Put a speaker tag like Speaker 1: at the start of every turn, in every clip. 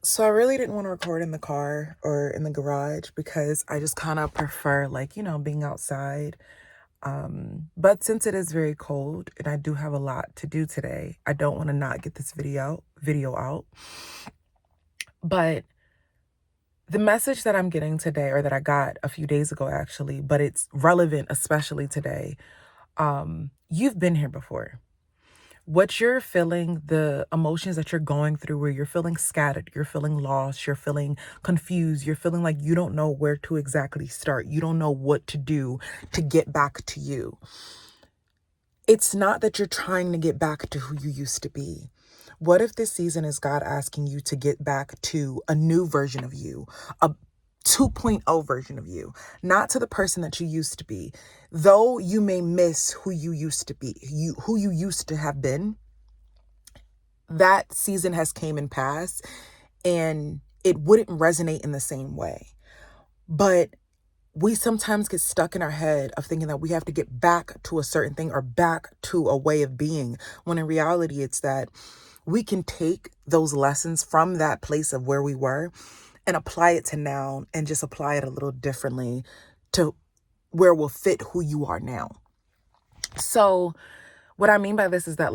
Speaker 1: So I really didn't want to record in the car or in the garage because I just kind of prefer being outside. But since it is very cold and I do have a lot to do today, I don't want to not get this video out. But the message that I'm getting today, or that I got a few days ago actually, but it's relevant especially today. You've been here before. What you're feeling, the emotions that you're going through, where you're feeling scattered, you're feeling lost, you're feeling confused, you're feeling like you don't know where to exactly start, you don't know what to do to get back to you. It's not that you're trying to get back to who you used to be. What if this season is God asking you to get back to a new version of you, a 2.0 version of you, not to the person that you used to be? Though you may miss who you used to be, who you used to have been, that season has came and passed, and it wouldn't resonate in the same way. But we sometimes get stuck in our head of thinking that we have to get back to a certain thing or back to a way of being, when in reality it's that we can take those lessons from that place of where we were and apply it to now, and just apply it a little differently to where will fit who you are now. So what I mean by this is that,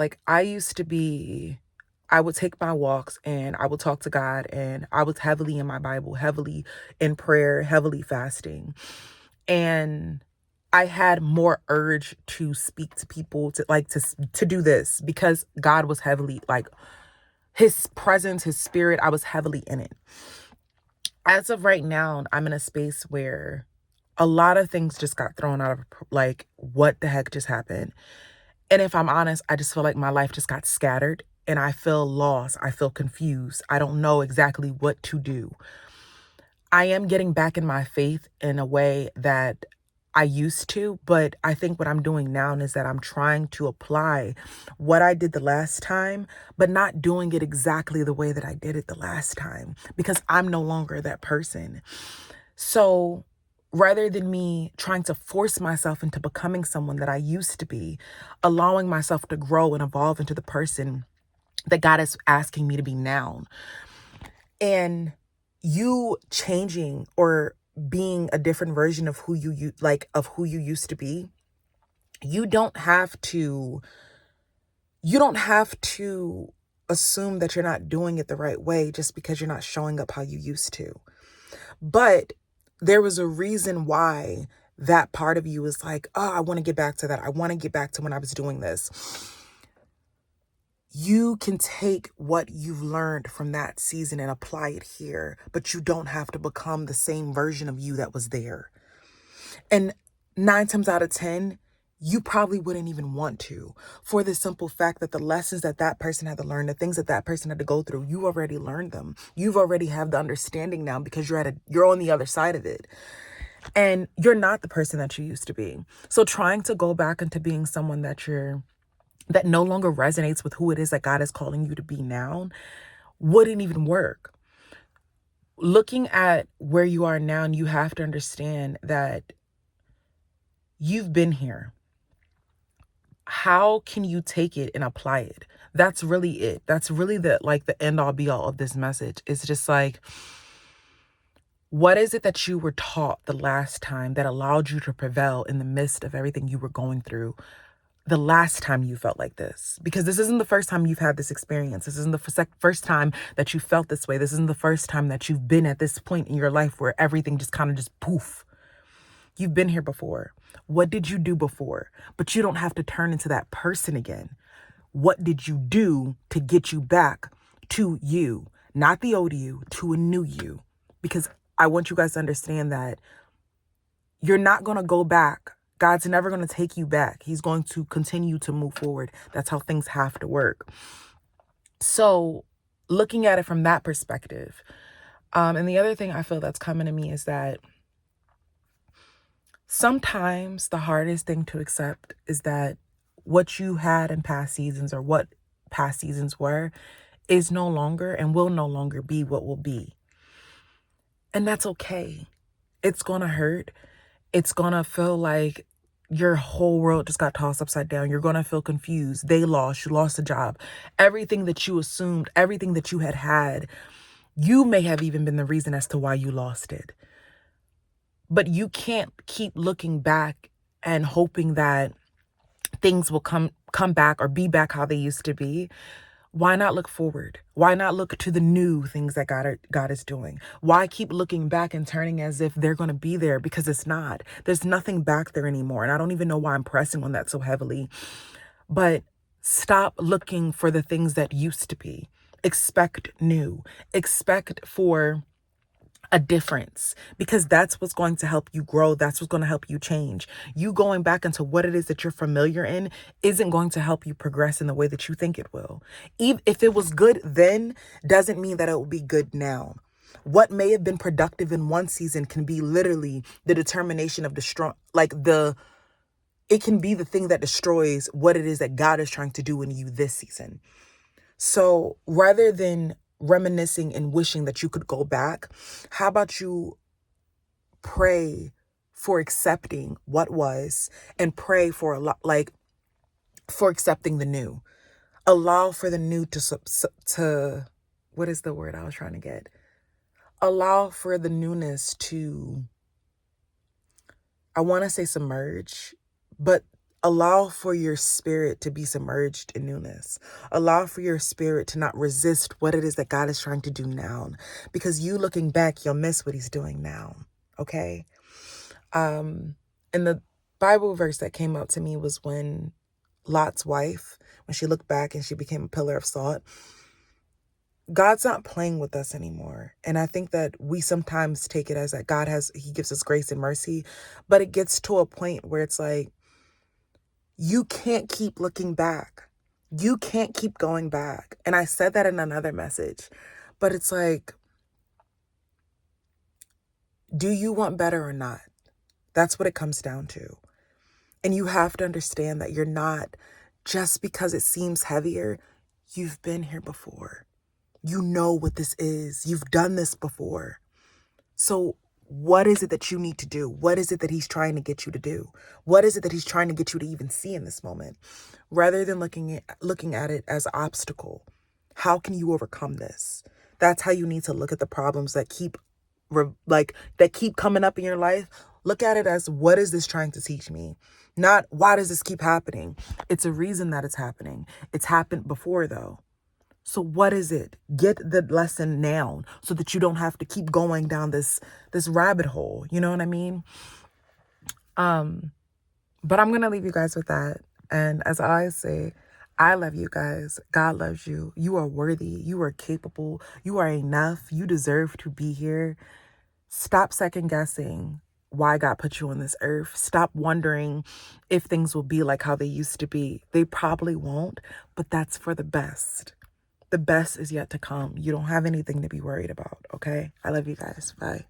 Speaker 1: I would take my walks and I would talk to God, and I was heavily in my Bible, heavily in prayer, heavily fasting. And I had more urge to speak to people, to do this, because God was heavily, his presence, his spirit, I was heavily in it. As of right now, I'm in a space where a lot of things just got thrown out of, what the heck just happened? And if I'm honest, I just feel like my life just got scattered and I feel lost. I feel confused. I don't know exactly what to do. I am getting back in my faith in a way that I used to, but I think what I'm doing now is that I'm trying to apply what I did the last time, but not doing it exactly the way that I did it the last time, because I'm no longer that person. So rather than me trying to force myself into becoming someone that I used to be, allowing myself to grow and evolve into the person that God is asking me to be now, and you changing or being a different version of who you used to be, you don't have to assume that you're not doing it the right way just because you're not showing up how you used to. But there was a reason why that part of you is like, oh, I want to get back to that. I want to get back to when I was doing this. You can take what you've learned from that season and apply it here, but you don't have to become the same version of you that was there. And 9 times out of 10, you probably wouldn't even want to, for the simple fact that the lessons that that person had to learn, the things that that person had to go through, you already learned them. You've already have the understanding now, because you're on the other side of it. And you're not the person that you used to be. So trying to go back into being someone that no longer resonates with who it is that God is calling you to be now wouldn't even work. Looking at where you are now, and you have to understand that you've been here. How can you take it and apply it? That's really it. That's really the end all be all of this message. It's just like, what is it that you were taught the last time that allowed you to prevail in the midst of everything you were going through the last time you felt like this? Because this isn't the first time you've had this experience. This isn't the first time that you felt this way. This isn't the first time that you've been at this point in your life where everything just kind of just poof. You've been here before. What did you do before? But you don't have to turn into that person again. What did you do to get you back to you? Not the old you, to a new you. Because I want you guys to understand that you're not going to go back. God's never going to take you back. He's going to continue to move forward. That's how things have to work. So looking at it from that perspective. And the other thing I feel that's coming to me is that sometimes the hardest thing to accept is that what you had in past seasons, or what past seasons were, is no longer and will no longer be what will be. And that's okay. It's going to hurt. It's going to feel like your whole world just got tossed upside down. You're going to feel confused. You lost a job. Everything that you assumed, everything that you had You may have even been the reason as to why you lost it. But you can't keep looking back and hoping that things will come back or be back how they used to be. Why not look forward? Why not look to the new things that God is doing? Why keep looking back and turning as if they're going to be there? Because it's not. There's nothing back there anymore. And I don't even know why I'm pressing on that so heavily. But stop looking for the things that used to be. Expect new. Expect for a difference, because that's what's going to help you grow. That's what's going to help you change. You going back into what it is that you're familiar in isn't going to help you progress in the way that you think it will. Even if it was good then, doesn't mean that it will be good now. What may have been productive in one season can be literally the determination of the strong, it can be the thing that destroys what it is that God is trying to do in you this season. So rather than reminiscing and wishing that you could go back, how about you pray for accepting what was, and pray for for accepting the new. Allow for the new to what is the word I was trying to get? Allow for the newness to, I want to say submerge, but allow for your spirit to be submerged in newness. Allow for your spirit to not resist what it is that God is trying to do now. Because you looking back, you'll miss what he's doing now. Okay? And the Bible verse that came up to me was when Lot's wife, when she looked back and she became a pillar of salt. God's not playing with us anymore. And I think that we sometimes take it as that he gives us grace and mercy, but it gets to a point where it's like, you can't keep looking back. You can't keep going back. And I said that in another message, but it's like, do you want better or not? That's what it comes down to. And you have to understand that you're not, just because it seems heavier, you've been here before. You know what this is. You've done this before. So what is it that you need to do? What is it that he's trying to get you to do? What is it that he's trying to get you to even see in this moment? Rather than looking at it as an obstacle, how can you overcome this? That's how you need to look at the problems that keep coming up in your life. Look at it as, what is this trying to teach me? Not, why does this keep happening? It's a reason that it's happening. It's happened before though. So what is it? Get the lesson now so that you don't have to keep going down this rabbit hole. You know what I mean? But I'm going to leave you guys with that. And as I always say, I love you guys. God loves you. You are worthy. You are capable. You are enough. You deserve to be here. Stop second guessing why God put you on this earth. Stop wondering if things will be like how they used to be. They probably won't, but that's for the best. The best is yet to come. You don't have anything to be worried about, okay? I love you guys. Bye.